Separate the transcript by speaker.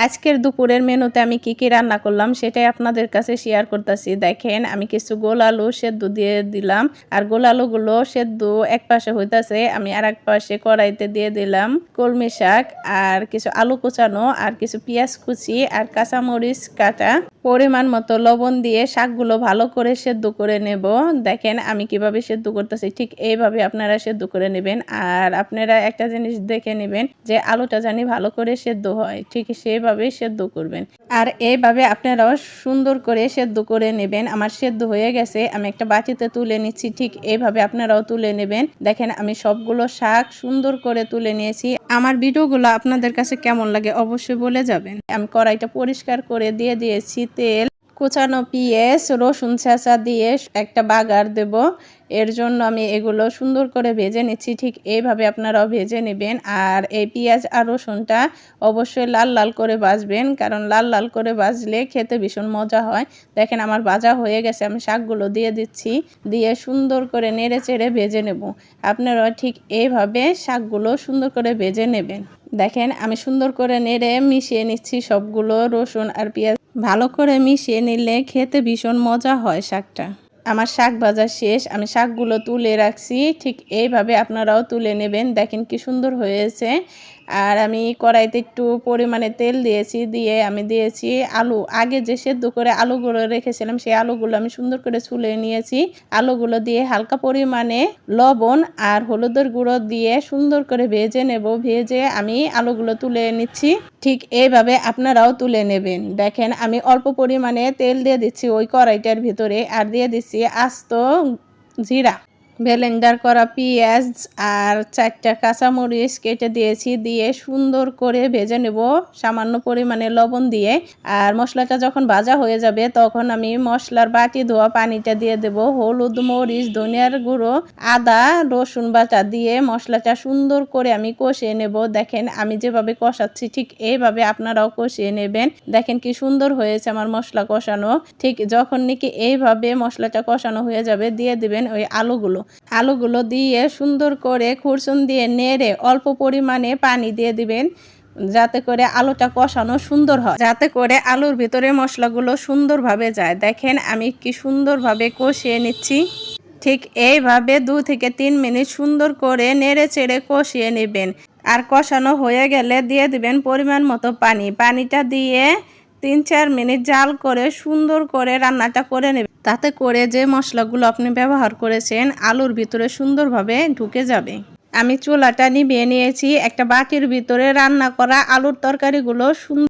Speaker 1: আজকের দুপুরের মেনুতে আমি কি রান্না করলাম সেটাই আপনাদের কাছে শেয়ার করতেছি। দেখেন আমি কিছু গোল আলু সেদ্ধ দিয়ে দিলাম, আর গোল আলুগুলো সেদ্ধ এক পাশে হইতাছে, আমি আর এক পাশে কড়াইতে দিয়ে দিলাম কলমি শাক আর কিছু আলু কুচানো আর কিছু পেঁয়াজ কুচি আর কাঁচামরিচ কাটা। পরিমাণ মতো লবণ দিয়ে শাকগুলো ভালো করে সেদ্ধ করে নেব। দেখেন আমি কিভাবে সেদ্ধ করতেছি, ঠিক এইভাবে আপনারা সেদ্ধ করে নেবেন। আর আপনারা একটা জিনিস দেখে নেবেন যে আলুটা জানি ভালো করে সেদ্ধ হয়, ঠিক সেভাবে সেদ্ধ করবেন। আর এইভাবে আপনারাও সুন্দর করে সেদ্ধ করে নেবেন। আমার সেদ্ধ হয়ে গেছে, আমি একটা বাটিতে তুলে নিচ্ছি, ঠিক এইভাবে আপনারাও তুলে নেবেন। দেখেন আমি সবগুলো শাক সুন্দর করে তুলে নিয়েছি। আমার ভিডিওগুলো আপনাদের কাছে কেমন লাগে অবশ্যই বলে যাবেন। আমি কড়াইটা পরিষ্কার করে দিয়ে দিয়েছি তেল, কুচানো পেঁয়াজ রসুন ছেঁচা দিয়ে একটা বাগার দেব। এর জন্য আমি এগুলো সুন্দর করে ভেজে নিচ্ছি, ঠিক এইভাবে আপনারাও ভেজে নেবেন। আর এই পেঁয়াজ আর রসুনটা অবশ্যই লাল লাল করে ভাজবেন, কারণ লাল লাল করে ভাজলে খেতে ভীষণ মজা হয়। দেখেন আমার ভাজা হয়ে গেছে, আমি শাকগুলো দিয়ে দিচ্ছি, দিয়ে সুন্দর করে নেড়ে চেড়ে ভেজে নেব। আপনারাও ঠিক এইভাবে শাকগুলো সুন্দর করে ভেজে নেবেন। দেখেন আমি সুন্দর করে নেড়ে মিশিয়ে নিচ্ছি সবগুলো, রসুন আর পেঁয়াজ ভালো করে মিশিয়ে নিলে খেতে ভীষণ মজা হয় শাকটা। আমার শাক ভাজা শেষ, আমি শাকগুলো তুলে রাখছি, ঠিক এইভাবে আপনারাও তুলে নেবেন। দেখেন কি সুন্দর হয়েছে। আর আমি কড়াইতে একটু পরিমাণে তেল দিয়েছি, দিয়ে আমি দিয়েছি আলু, আগে যে সেদ্ধ করে আলুগুলো রেখেছিলাম সেই আলুগুলো আমি সুন্দর করে ছুলে নিয়েছি। আলুগুলো দিয়ে হালকা পরিমাণে লবণ আর হলুদের গুঁড়ো দিয়ে সুন্দর করে ভেজে নেব। ভেজে আমি আলুগুলো তুলে নিচ্ছি, ঠিক এইভাবে আপনারাও তুলে নেবেন। দেখেন আমি অল্প পরিমাণে তেল দিয়ে দিচ্ছি ওই কড়াইটার ভিতরে, আর দিয়ে দিচ্ছি আস্ত জিরা, ব্লেন্ডার করা পেঁয়াজ আর 4টা কাঁচামরিচ কেটে দিয়েছি, দিয়ে সুন্দর করে ভেজে নেব সামান্য পরিমাণে লবণ দিয়ে। আর মশলাটা যখন ভাজা হয়ে যাবে তখন আমি মশলার বাটি ধোয়া পানিটা দিয়ে দেব। হলুদ মরিচ ধনিয়ার গুঁড়ো আদা রসুন বাটা দিয়ে মশলাটা সুন্দর করে আমি কষিয়ে নেব। দেখেন আমি যেভাবে কষাচ্ছি ঠিক এইভাবে আপনারাও কষিয়ে নেবেন। দেখেন কি সুন্দর হয়েছে আমার মশলা কষানো। ঠিক যখন নাকি এইভাবে মশলাটা কষানো হয়ে যাবে দিয়ে দিবেন ওই আলুগুলো দিয়ে সুন্দর করে খুরচুন দিয়ে নেড়ে অল্প পরিমাণে পানি দিয়ে দিবেন, যাতে করে আলুটা কষানো সুন্দর হয়, যাতে করে আলুর ভিতরে মশলাগুলো সুন্দরভাবে যায়। দেখেন আমি কি সুন্দরভাবে কষিয়ে নিচ্ছি। ঠিক এইভাবে 2 থেকে 3 মিনিট সুন্দর করে নেড়ে চেড়ে কষিয়ে নেবেন। আর কষানো হয়ে গেলে দিয়ে দিবেন পরিমাণ মতো পানি। পানিটা দিয়ে 3-4 মিনিট জাল করে সুন্দর করে রান্নাটা করে নেবেন, তাতে করে যে মশলাগুলো আপনি ব্যবহার করেছেন আলুর ভিতরে সুন্দরভাবে ঢুকে যাবে। আমি চুলাটা নিভিয়ে নিয়েছি, একটা বাটির ভিতরে রান্না করা আলুর তরকারিগুলো সুন্দর